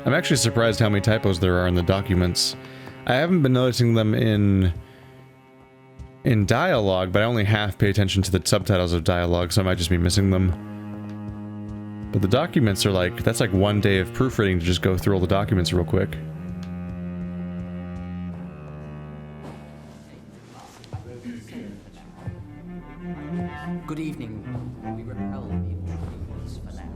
I'm actually surprised how many typos there are in the documents. I haven't been noticing them in dialogue, but I only half pay attention to the subtitles of dialogue, so I might just be missing them. But the documents are like, that's like one day of proofreading to just go through all the documents real quick. Good evening. We repel the intruders for now.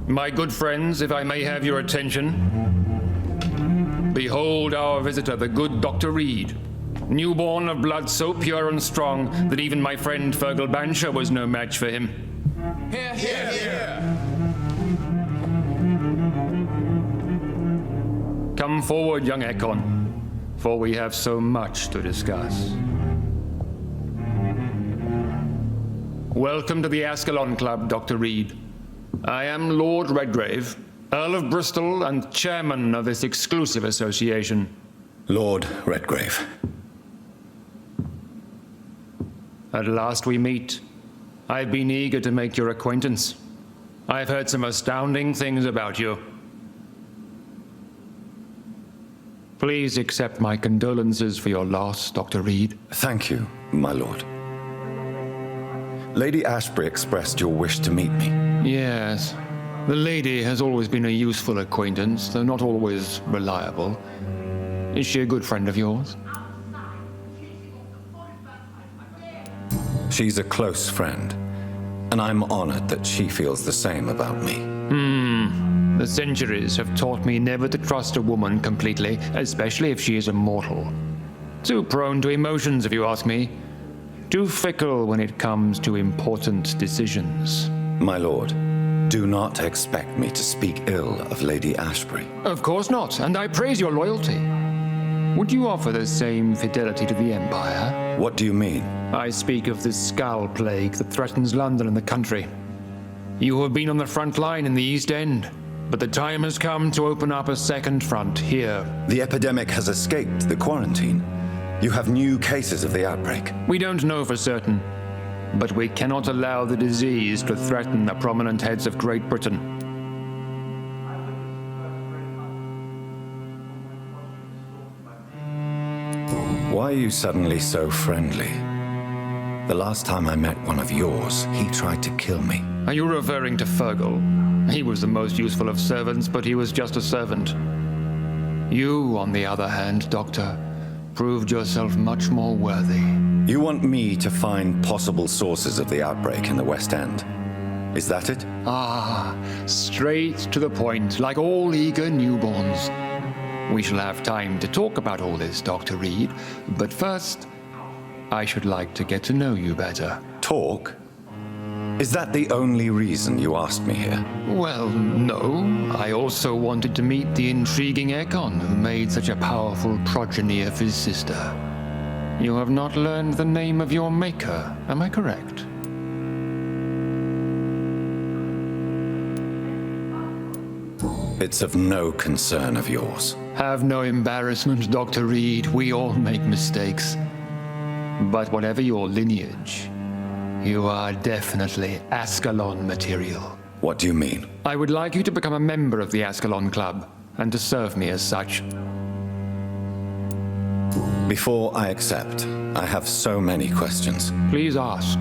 My good friends, if I may have your attention. Behold our visitor, the good Dr. Reid. Newborn of blood so pure and strong that even my friend Fergal Bansher was no match for him. Here, here, here! Come forward, young Ekon, for we have so much to discuss. Welcome to the Ascalon Club, Dr. Reid. I am Lord Redgrave, Earl of Bristol and chairman of this exclusive association. Lord Redgrave. At last we meet. I've been eager to make your acquaintance. I've heard some astounding things about you. Please accept my condolences for your loss, Dr. Reid. Thank you, my lord. Lady Ashbury expressed your wish to meet me. Yes. The lady has always been a useful acquaintance, though not always reliable. Is she a good friend of yours? She's a close friend, and I'm honored that she feels the same about me. The centuries have taught me never to trust a woman completely, especially if she is a mortal. Too prone to emotions, if you ask me. Too fickle when it comes to important decisions. My lord, do not expect me to speak ill of Lady Ashbury. Of course not, and I praise your loyalty. Would you offer the same fidelity to the Empire? What do you mean? I speak of the scowl plague that threatens London and the country. You have been on the front line in the East End, but the time has come to open up a second front here. The epidemic has escaped the quarantine. You have new cases of the outbreak. We don't know for certain, but we cannot allow the disease to threaten the prominent heads of Great Britain. Why are you suddenly so friendly? The last time I met one of yours, he tried to kill me. Are you referring to Fergal? He was the most useful of servants, but he was just a servant. You, on the other hand, Doctor, proved yourself much more worthy. You want me to find possible sources of the outbreak in the West End? Is that it? Ah, straight to the point, like all eager newborns. We shall have time to talk about all this, Dr. Reid, but first, I should like to get to know you better. Talk? Is that the only reason you asked me here? Well, no. I also wanted to meet the intriguing Ekon who made such a powerful progeny of his sister. You have not learned the name of your maker, am I correct? It's of no concern of yours. Have no embarrassment, Dr. Reid. We all make mistakes. But whatever your lineage, you are definitely Ascalon material. What do you mean? I would like you to become a member of the Ascalon Club, and to serve me as such. Before I accept, I have so many questions. Please ask.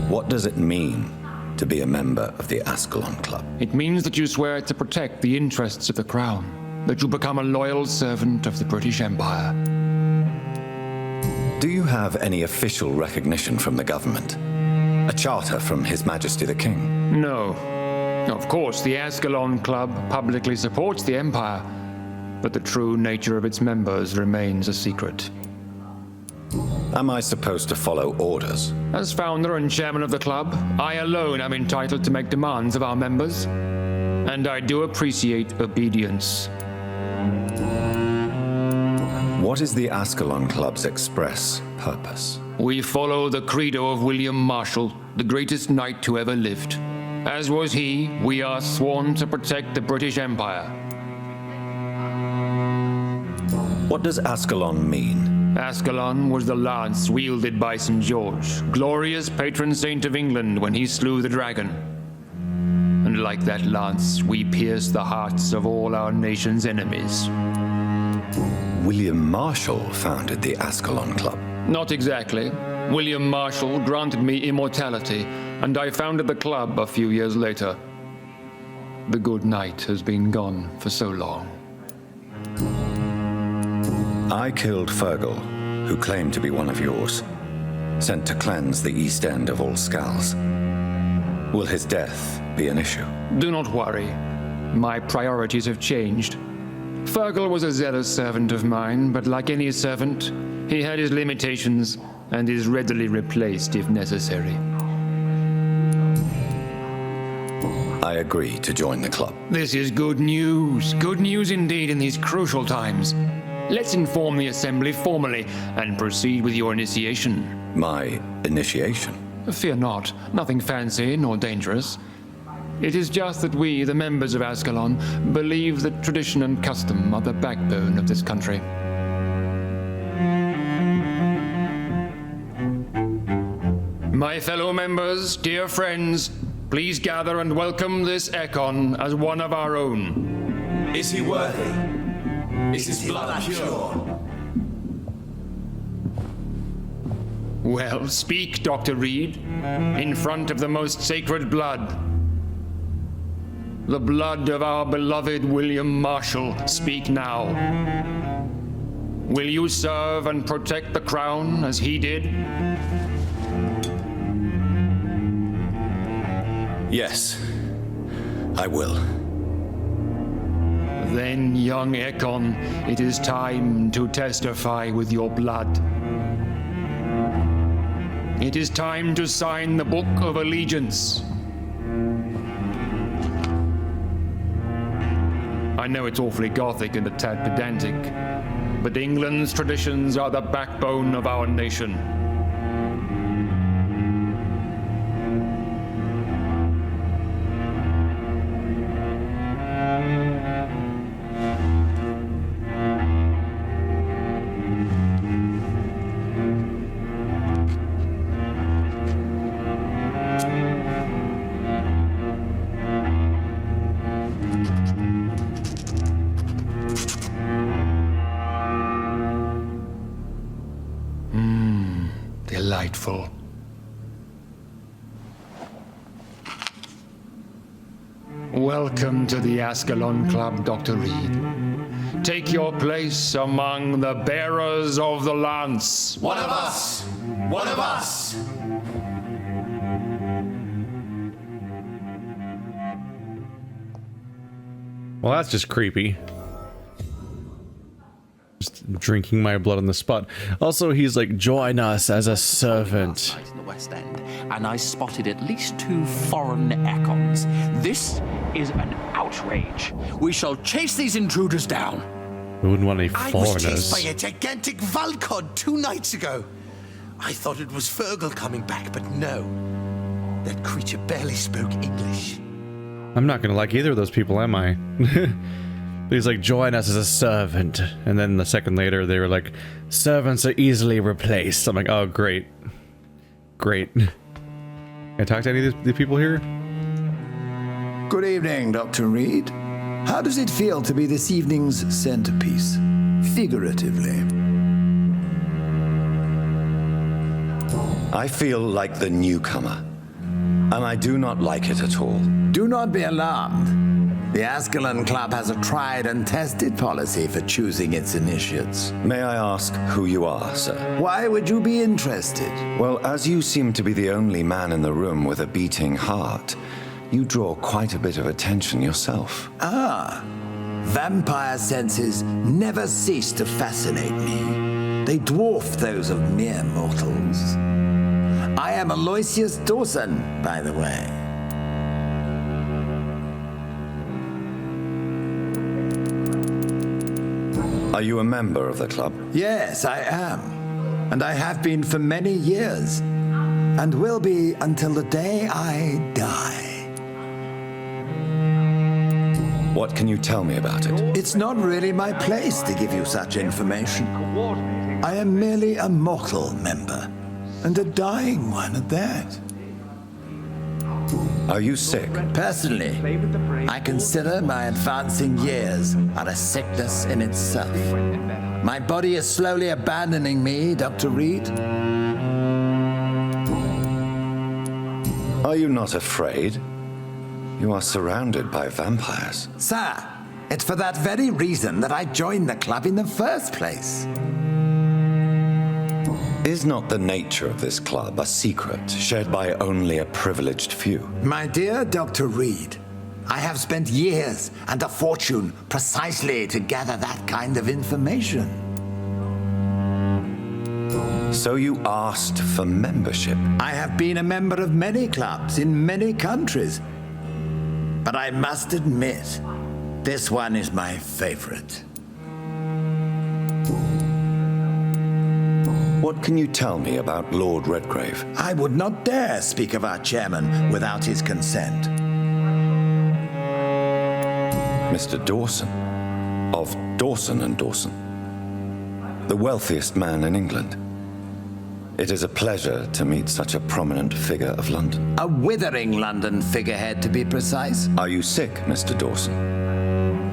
What does it mean to be a member of the Ascalon Club? It means that you swear to protect the interests of the Crown, that you become a loyal servant of the British Empire. Do you have any official recognition from the government? A charter from His Majesty the King? No. Of course, the Ascalon Club publicly supports the Empire, but the true nature of its members remains a secret. Am I supposed to follow orders? As founder and chairman of the club, I alone am entitled to make demands of our members, and I do appreciate obedience. What is the Ascalon Club's express purpose? We follow the credo of William Marshall, the greatest knight who ever lived. As was he, we are sworn to protect the British Empire. What does Ascalon mean? Ascalon was the lance wielded by St. George, glorious patron saint of England when he slew the dragon. And like that lance, we pierce the hearts of all our nation's enemies. William Marshall founded the Ascalon Club. Not exactly. William Marshall granted me immortality, and I founded the club a few years later. The good knight has been gone for so long. I killed Fergal, who claimed to be one of yours, sent to cleanse the East End of all scowls. Will his death be an issue? Do not worry. My priorities have changed. Fergal was a zealous servant of mine, but like any servant, he had his limitations and is readily replaced if necessary. I agree to join the club. This is good news. Good news indeed in these crucial times. Let's inform the Assembly formally and proceed with your initiation. My initiation? Fear not. Nothing fancy nor dangerous. It is just that we, the members of Ascalon, believe that tradition and custom are the backbone of this country. My fellow members, dear friends, please gather and welcome this Ekon as one of our own. Is he worthy? Is his blood pure? Well, speak, Dr. Reid, in front of the most sacred blood. The blood of our beloved William Marshall. Speak now. Will you serve and protect the crown as he did? Yes, I will. Then, young Ekon, it is time to testify with your blood. It is time to sign the Book of Allegiance. I know it's awfully gothic and a tad pedantic, but England's traditions are the backbone of our nation. Delightful. Welcome to the Ascalon Club, Dr. Reid. Take your place among the bearers of the lance. One of us! One of us! Well, that's just creepy. Just drinking my blood on the spot. Also, he's like, join us as a servant. In the West End, and I spotted at least 2 foreign Ekons. This is an outrage. We shall chase these intruders down. We wouldn't want any I was chased foreigners. by a gigantic Valcod 2 nights ago. I thought it was Fergal coming back, but no. That creature barely spoke English. I'm not gonna like either of those people, am I? He's like, join us as a servant. And then the second later, they were like, servants are easily replaced. I'm like, oh, great. Great. Can I talk to any of these people here? Good evening, Dr. Reid. How does it feel to be this evening's centerpiece, figuratively? I feel like the newcomer, and I do not like it at all. Do not be alarmed. The Ascalon Club has a tried and tested policy for choosing its initiates. May I ask who you are, sir? Why would you be interested? Well, as you seem to be the only man in the room with a beating heart, you draw quite a bit of attention yourself. Ah, vampire senses never cease to fascinate me. They dwarf those of mere mortals. I am Aloysius Dawson, by the way. Are you a member of the club? Yes, I am. And I have been for many years. And will be until the day I die. What can you tell me about it? It's not really my place to give you such information. I am merely a mortal member, and a dying one at that. Are you sick? Personally, I consider my advancing years are a sickness in itself. My body is slowly abandoning me, Dr. Reid. Are you not afraid? You are surrounded by vampires. Sir, it's for that very reason that I joined the club in the first place. Is not the nature of this club a secret shared by only a privileged few? My dear Dr. Reid, I have spent years and a fortune precisely to gather that kind of information. So you asked for membership? I have been a member of many clubs in many countries, but I must admit, this one is my favorite. What can you tell me about Lord Redgrave? I would not dare speak of our chairman without his consent. Mr. Dawson, of Dawson and Dawson, the wealthiest man in England. It is a pleasure to meet such a prominent figure of London. A withering London figurehead, to be precise. Are you sick, Mr. Dawson?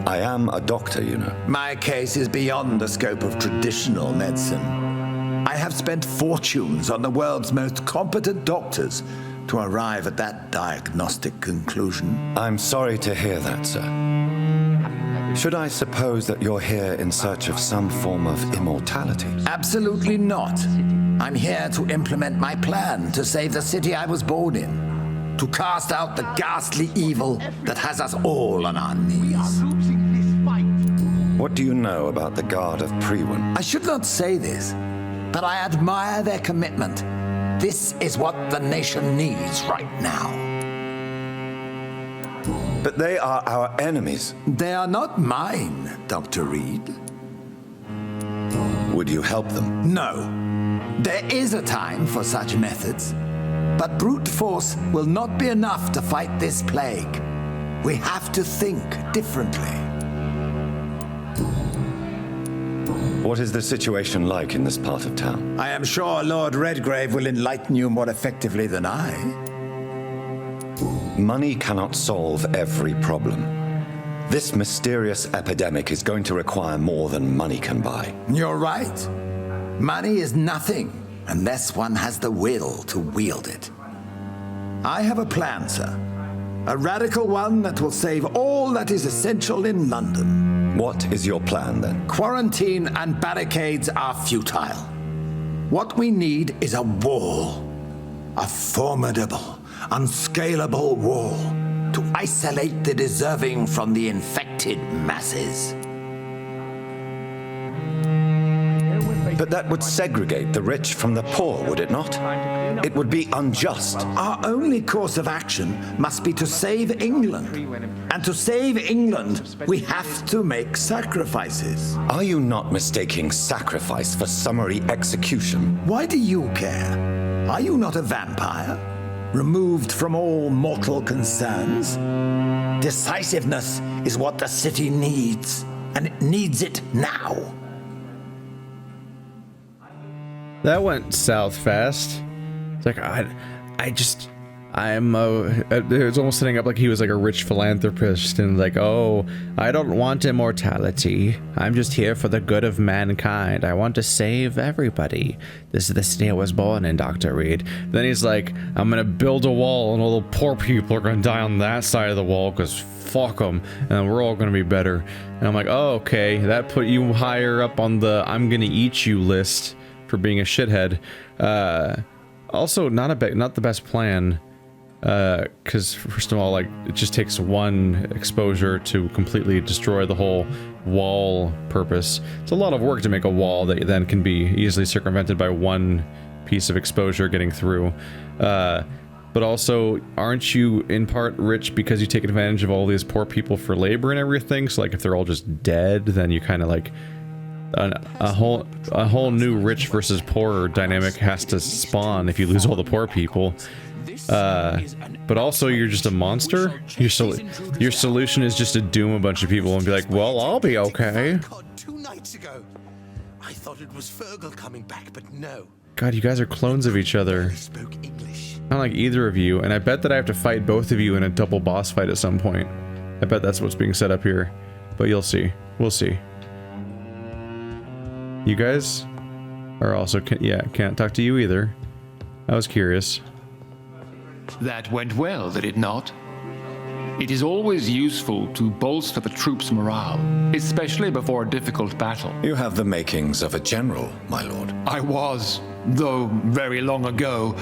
I am a doctor, you know. My case is beyond the scope of traditional medicine. I have spent fortunes on the world's most competent doctors to arrive at that diagnostic conclusion. I'm sorry to hear that, sir. Should I suppose that you're here in search of some form of immortality? Absolutely not. I'm here to implement my plan to save the city I was born in, to cast out the ghastly evil that has us all on our knees. What do you know about the Guard of Priwen? I should not say this, but I admire their commitment. This is what the nation needs right now. But they are our enemies. They are not mine, Dr. Reid. Would you help them? No. There is a time for such methods, but brute force will not be enough to fight this plague. We have to think differently. What is the situation like in this part of town? I am sure Lord Redgrave will enlighten you more effectively than I. Money cannot solve every problem. This mysterious epidemic is going to require more than money can buy. You're right. Money is nothing unless one has the will to wield it. I have a plan, sir. A radical one that will save all that is essential in London. What is your plan, then? Quarantine and barricades are futile. What we need is a wall. A formidable, unscalable wall to isolate the deserving from the infected masses. But that would segregate the rich from the poor, would it not? It would be unjust. Our only course of action must be to save England. And to save England, we have to make sacrifices. Are you not mistaking sacrifice for summary execution? Why do you care? Are you not a vampire? Removed from all mortal concerns? Decisiveness is what the city needs, and it needs it now. That went south fast. It's like, it was almost setting up like he was like a rich philanthropist and like, oh, I don't want immortality. I'm just here for the good of mankind. I want to save everybody. This is the city I was born in, Dr. Reid. Then he's like, I'm gonna build a wall and all the poor people are gonna die on that side of the wall because fuck them and we're all gonna be better. And I'm like, oh, okay, that put you higher up on the I'm gonna eat you list for being a shithead. Also, not the best plan. Because first of all, like, it just takes one exposure to completely destroy the whole wall purpose. It's a lot of work to make a wall that then can be easily circumvented by one piece of exposure getting through. But also, aren't you in part rich because you take advantage of all these poor people for labor and everything? So like, if they're all just dead, then you kind of like a whole new rich versus poor dynamic has to spawn if you lose all the poor people. But also you're just a monster? Your solution is just to doom a bunch of people and be like, well, I'll be okay. God, 2 nights ago. I thought it was Fergal coming back, but no. God, you guys are clones of each other. He spoke English. Not like either of you, and I bet that I have to fight both of you in a double boss fight at some point. I bet that's what's being set up here. But you'll see. We'll see. You guys are also... can't talk to you either. I was curious. That went well, did it not? It is always useful to bolster the troops' morale, especially before a difficult battle. You have the makings of a general, my lord. I was, though very long ago.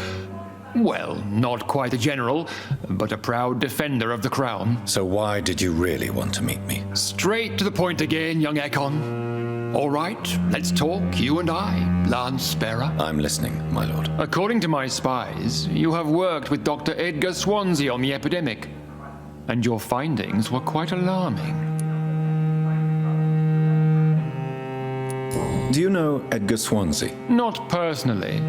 Well, not quite a general, but a proud defender of the crown. So why did you really want to meet me? Straight to the point again, young Ekon. All right, let's talk, you and I, Lance Sparrow. I'm listening, my lord. According to my spies, you have worked with Dr. Edgar Swansea on the epidemic, and your findings were quite alarming. Do you know Edgar Swansea? Not personally,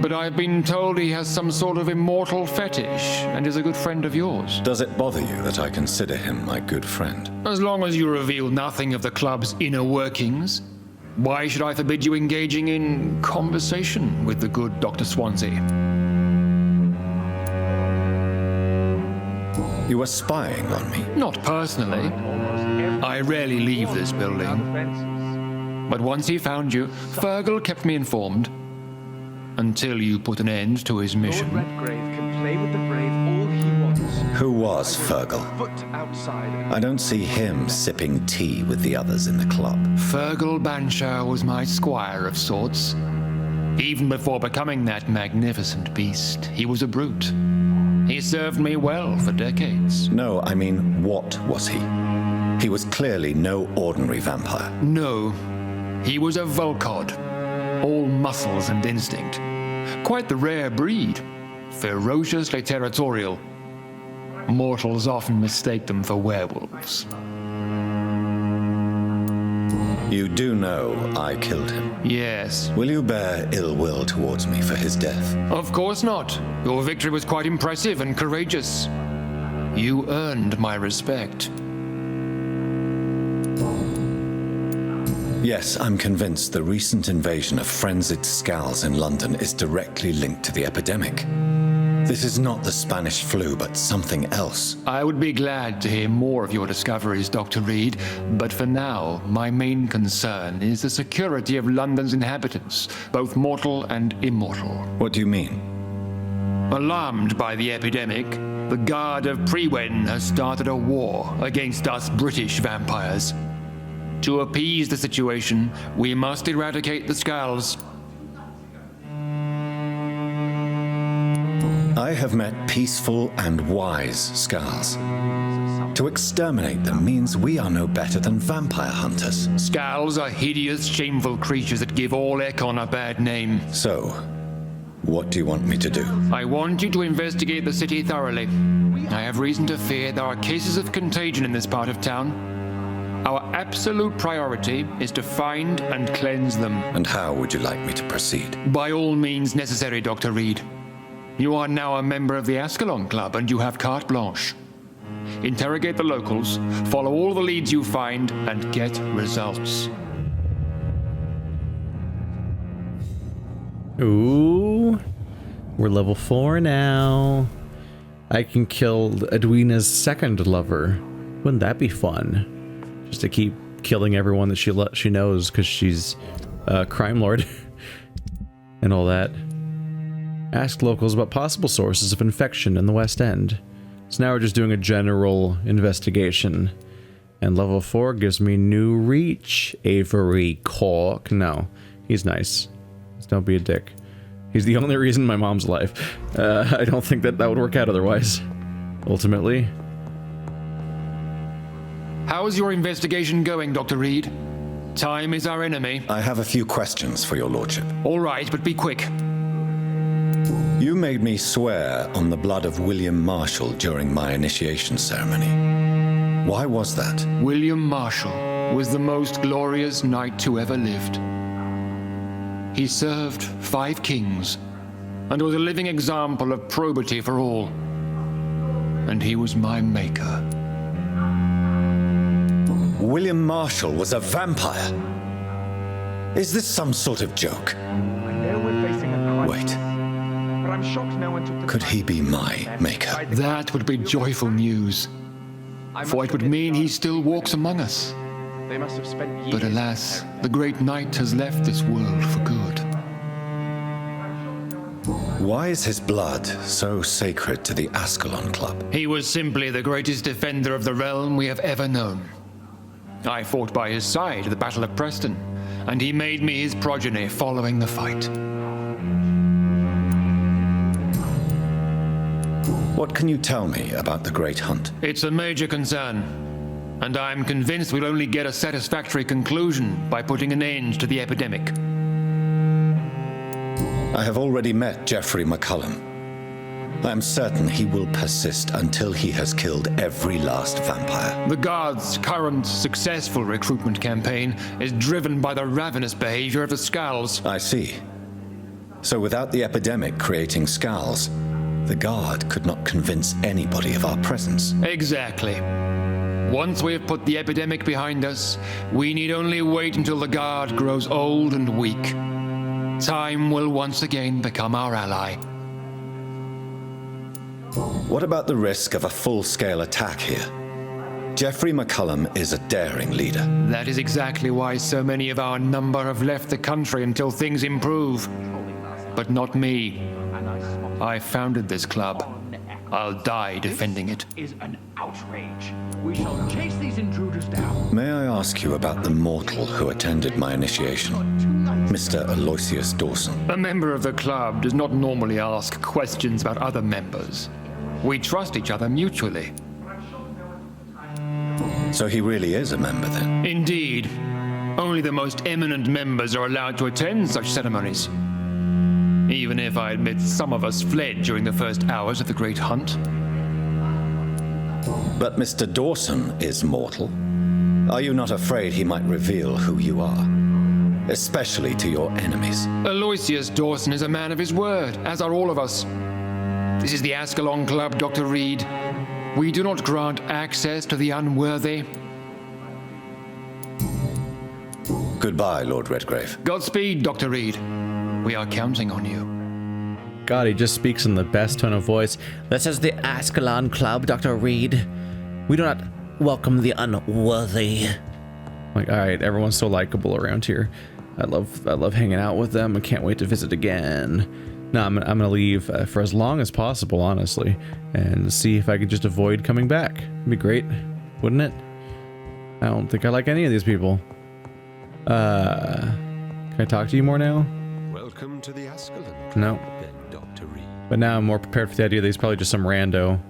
but I've been told he has some sort of immortal fetish and is a good friend of yours. Does it bother you that I consider him my good friend? As long as you reveal nothing of the club's inner workings, why should I forbid you engaging in conversation with the good Dr. Swansea? You were spying on me? Not personally. I rarely leave this building. But once he found you, Fergal kept me informed. Until you put an end to his mission. Lord Redgrave can play with the brave all he wants. Who was Fergal? Foot outside. I don't see him sipping tea with the others in the club. Fergal Banshaw was my squire of sorts. Even before becoming that magnificent beast, he was a brute. He served me well for decades. No, I mean, what was he? He was clearly no ordinary vampire. No, he was a Volcod. All muscles and instinct. Quite the rare breed. Ferociously territorial. Mortals often mistake them for werewolves. You do know I killed him. Yes. Will you bear ill will towards me for his death? Of course not. Your victory was quite impressive and courageous. You earned my respect. Yes, I'm convinced the recent invasion of frenzied scowls in London is directly linked to the epidemic. This is not the Spanish flu, but something else. I would be glad to hear more of your discoveries, Dr. Reid, but for now, my main concern is the security of London's inhabitants, both mortal and immortal. What do you mean? Alarmed by the epidemic, the Guard of Prewen has started a war against us British vampires. To appease the situation, we must eradicate the skals. I have met peaceful and wise scars. To exterminate them means we are no better than vampire hunters. Skals are hideous, shameful creatures that give all Ekon a bad name. So, what do you want me to do? I want you to investigate the city thoroughly. I have reason to fear there are cases of contagion in this part of town. Our absolute priority is to find and cleanse them. And how would you like me to proceed? By all means necessary, Dr. Reid. You are now a member of the Ascalon Club and you have carte blanche. Interrogate the locals, follow all the leads you find, and get results. Ooh. We're level 4 now. I can kill Edwina's second lover. Wouldn't that be fun? Just to keep killing everyone that she knows because she's a crime lord and all that. Ask locals about possible sources of infection in the West End. So now we're just doing a general investigation. And level 4 gives me new reach. Avery Cork. No, he's nice. Just don't be a dick. He's the only reason my mom's alive. I don't think that would work out otherwise. Ultimately. How is your investigation going, Dr. Reid? Time is our enemy. I have a few questions for your lordship. All right, but be quick. You made me swear on the blood of William Marshall during my initiation ceremony. Why was that? William Marshall was the most glorious knight who ever lived. He served 5 kings, and was a living example of probity for all. And he was my maker. William Marshall was a vampire. Is this some sort of joke? I know we're facing a crisis, Wait, but I'm shocked no one took the could time he to be my defend maker? inside the That would be joyful news, I for must it would admit, mean he guards, still walks among us. They must have spent years But alas, preparing the great knight has left this world for good. Why is his blood so sacred to the Ascalon Club? He was simply the greatest defender of the realm we have ever known. I fought by his side at the Battle of Preston, and he made me his progeny following the fight. What can you tell me about the Great Hunt? It's a major concern, and I'm convinced we'll only get a satisfactory conclusion by putting an end to the epidemic. I have already met Geoffrey McCullum. I am certain he will persist until he has killed every last vampire. The Guards' current successful recruitment campaign is driven by the ravenous behavior of the Scowls. I see. So without the epidemic creating scowls, the Guard could not convince anybody of our presence. Exactly. Once we have put the epidemic behind us, we need only wait until the Guard grows old and weak. Time will once again become our ally. What about the risk of a full-scale attack here? Geoffrey McCullum is a daring leader. That is exactly why so many of our number have left the country until things improve. But not me. I founded this club. I'll die defending it. Is an outrage. We shall chase these intruders down. May I ask you about the mortal who attended my initiation? Mr. Aloysius Dawson. A member of the club does not normally ask questions about other members. We trust each other mutually. So he really is a member then? Indeed. Only the most eminent members are allowed to attend such ceremonies. Even if I admit some of us fled during the first hours of the Great Hunt. But Mr. Dawson is mortal. Are you not afraid he might reveal who you are? Especially to your enemies. Aloysius Dawson is a man of his word, as are all of us. This is the Ascalon Club, Dr. Reid. We do not grant access to the unworthy. Goodbye, Lord Redgrave. Godspeed, Dr. Reid. We are counting on you. God, he just speaks in the best tone of voice. This is the Ascalon Club, Dr. Reid. We do not welcome the unworthy. Like, all right, everyone's so likable around here. I love hanging out with them. I can't wait to visit again. No, I'm gonna leave for as long as possible, honestly, and see if I can just avoid coming back. It'd be great, wouldn't it? I don't think I like any of these people. Can I talk to you more now? Welcome to the Ascalon Club, No. then, Dr. Reid. But now I'm more prepared for the idea that he's probably just some rando.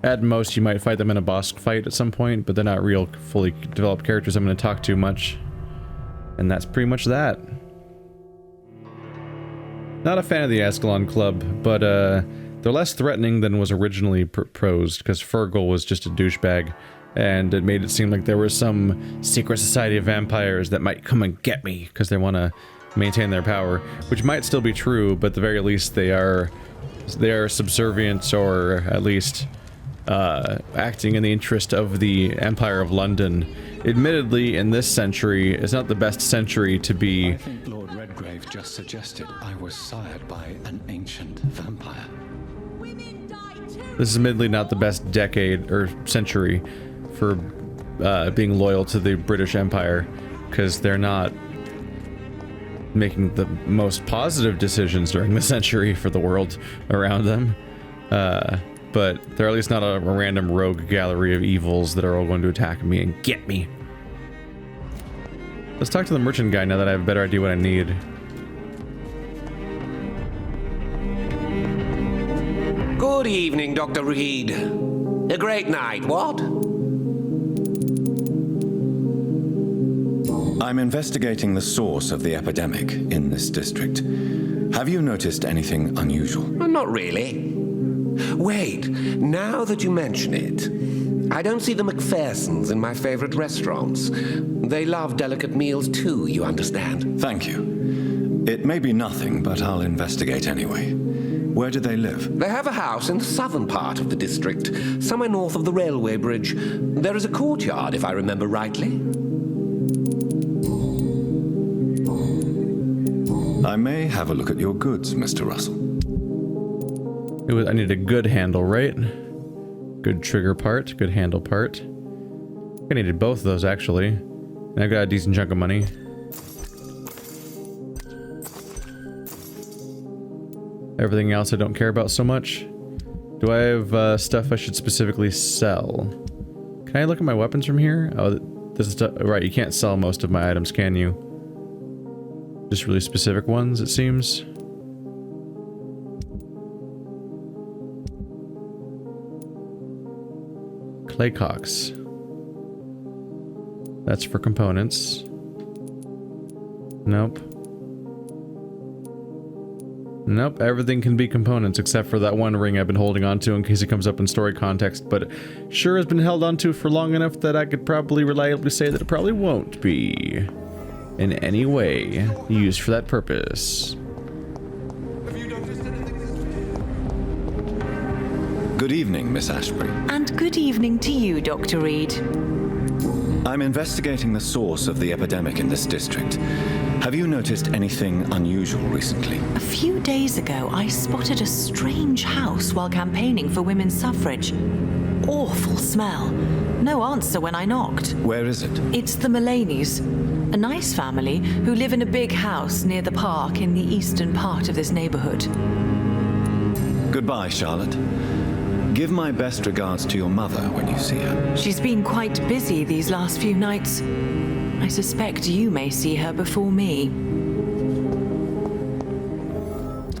At most, you might fight them in a boss fight at some point, but they're not real, fully developed characters I'm going to talk to much. And that's pretty much that. Not a fan of the Ascalon Club, but they're less threatening than was originally proposed, because Fergal was just a douchebag, and it made it seem like there was some secret society of vampires that might come and get me, because they want to maintain their power, which might still be true, but at the very least they are subservient, or at least acting in the interest of the Empire of London. Admittedly, in this century, it's not the best century to be... I think Lord Redgrave just suggested I was sired by an ancient vampire. This is admittedly not the best decade or century for being loyal to the British Empire, because they're not making the most positive decisions during the century for the world around them. But they're at least not a random rogue gallery of evils that are all going to attack me and get me. Let's talk to the merchant guy now that I have a better idea what I need. Good evening, Dr. Reid. A great night, what? I'm investigating the source of the epidemic in this district. Have you noticed anything unusual? Not really. Wait, now that you mention it, I don't see the McPhersons in my favorite restaurants. They love delicate meals too, you understand. Thank you. It may be nothing, but I'll investigate anyway. Where do they live? They have a house in the southern part of the district, somewhere north of the railway bridge. There is a courtyard, if I remember rightly. I may have a look at your goods, Mr. Russell. I need a good handle, right? Good trigger part, good handle part. I needed both of those, actually. And I got a decent chunk of money. Everything else I don't care about so much. Do I have stuff I should specifically sell? Can I look at my weapons from here? Oh, this is right. You can't sell most of my items, can you? Just really specific ones, it seems. Claycocks. That's for components. Nope. Nope, everything can be components except for that one ring I've been holding on to in case it comes up in story context, but sure has been held onto for long enough that I could probably reliably say that it probably won't be in any way used for that purpose. Good evening, Miss Ashbury. And good evening to you, Dr. Reid. I'm investigating the source of the epidemic in this district. Have you noticed anything unusual recently? A few days ago, I spotted a strange house while campaigning for women's suffrage. Awful smell. No answer when I knocked. Where is it? It's the Mullaneys, a nice family who live in a big house near the park in the eastern part of this neighborhood. Goodbye, Charlotte. Give my best regards to your mother when you see her. She's been quite busy these last few nights. I suspect you may see her before me.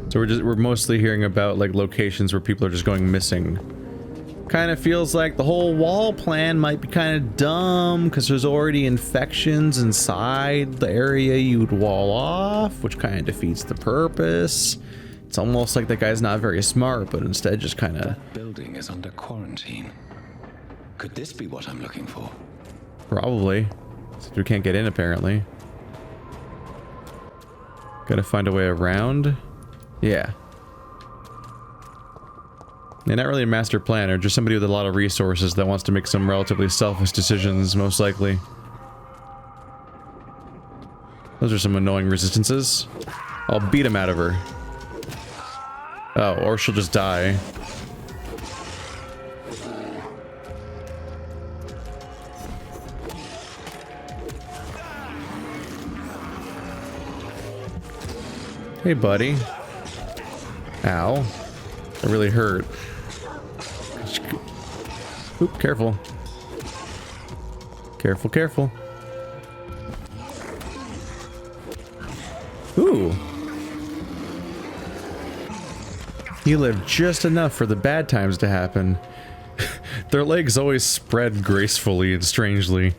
So we're mostly hearing about like locations where people are just going missing. Kind of feels like the whole wall plan might be kind of dumb because there's already infections inside the area you'd wall off, which kind of defeats the purpose. It's almost like that guy's not very smart, but instead just kind of... That building is under quarantine. Could this be what I'm looking for? Probably. Since we can't get in, apparently. Gotta find a way around. Yeah. Yeah, not really a master planner, just somebody with a lot of resources that wants to make some relatively selfish decisions, most likely. Those are some annoying resistances. I'll beat him out of her. Oh, or she'll just die. Hey, buddy. Ow. That really hurt. Oop, careful. Careful, careful. Ooh. He lived just enough for the bad times to happen. Their legs always spread gracefully and strangely.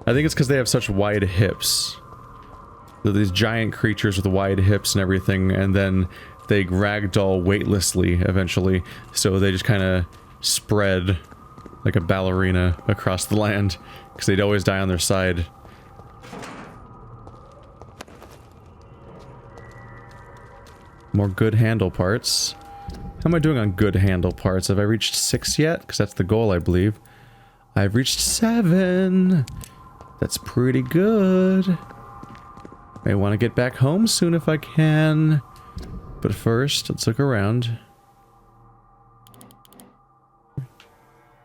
I think it's because they have such wide hips. They're these giant creatures with wide hips and everything, and then they ragdoll weightlessly eventually, so they just kind of spread like a ballerina across the land, because they'd always die on their side. More good handle parts. How am I doing on good handle parts? Have I reached 6 yet? Because that's the goal, I believe. I've reached 7. That's pretty good. I want to get back home soon if I can. But first, let's look around.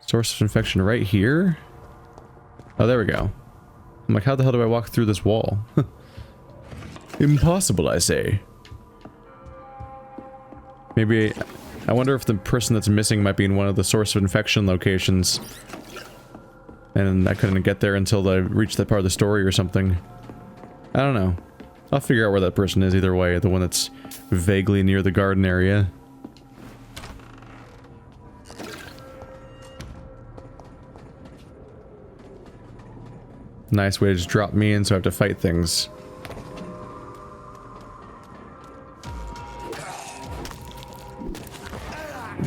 Source of infection right here? Oh, there we go. I'm like, how the hell do I walk through this wall? Impossible, I say. Maybe... I wonder if the person that's missing might be in one of the source of infection locations. And I couldn't get there until I reached that part of the story or something. I don't know. I'll figure out where that person is either way. The one that's vaguely near the garden area. Nice way to just drop me in so I have to fight things.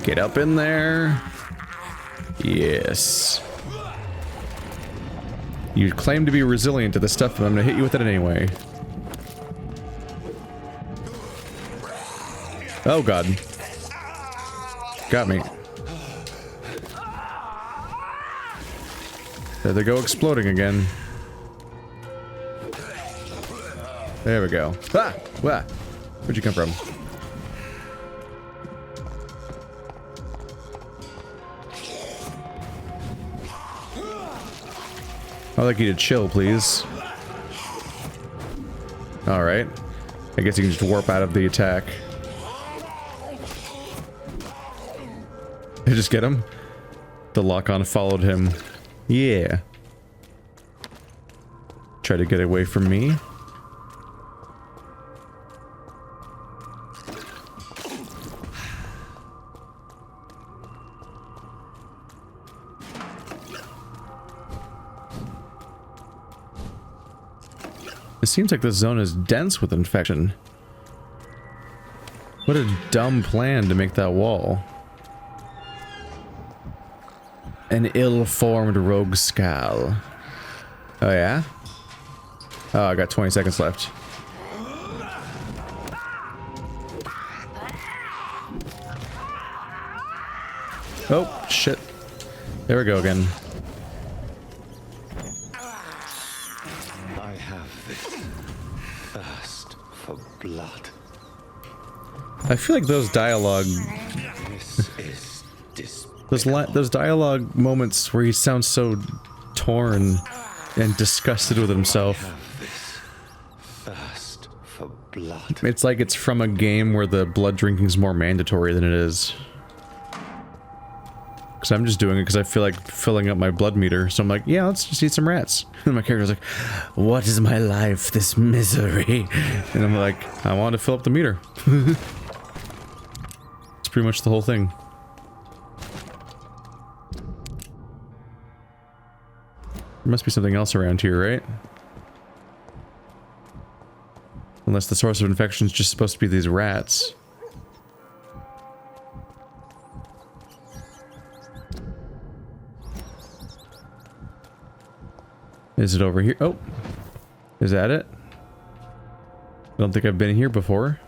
Get up in there. Yes. You claim to be resilient to this stuff, but I'm gonna hit you with it anyway. Oh god. Got me. There they go, exploding again. There we go. Ah! Wah! Where'd you come from? I'd like you to chill, please. Alright. I guess you can just warp out of the attack. Did I just get him? The lock-on followed him. Yeah. Try to get away from me. It seems like this zone is dense with infection. What a dumb plan to make that wall. An ill-formed rogue scowl. Oh yeah? Oh, I got 20 seconds left. Oh, shit. There we go again. I have this thirst for blood. I feel like those dialogue... This is those dialogue moments where he sounds so torn and disgusted with himself. thirst for blood. It's like it's from a game where the blood drinking is more mandatory than it is. Because I'm just doing it because I feel like filling up my blood meter. So I'm like, yeah, let's just eat some rats. And my character's like, what is my life? This misery. And I'm like, I want to fill up the meter. It's pretty much the whole thing. There must be something else around here, right? Unless the source of infection is just supposed to be these rats. Is it over here? Oh! Is that it? I don't think I've been here before.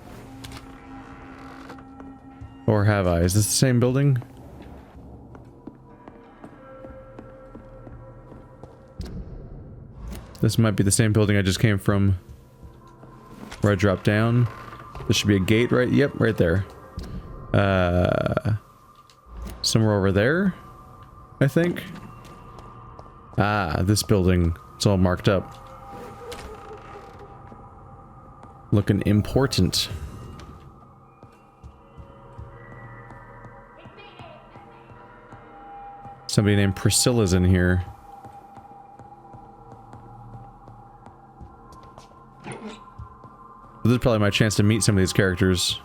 Or have I? Is this the same building? This might be the same building I just came from. Where I dropped down. There should be a gate, right? Yep, right there. Somewhere over there, I think. Ah, this building. It's all marked up. Looking important. Somebody named Priscilla's in here. This is probably my chance to meet some of these characters.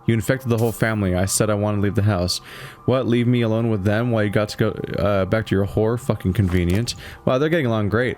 You infected the whole family. I said I want to leave the house. What? Leave me alone with them while you got to go back to your whore? Fucking convenient. Wow, they're getting along great.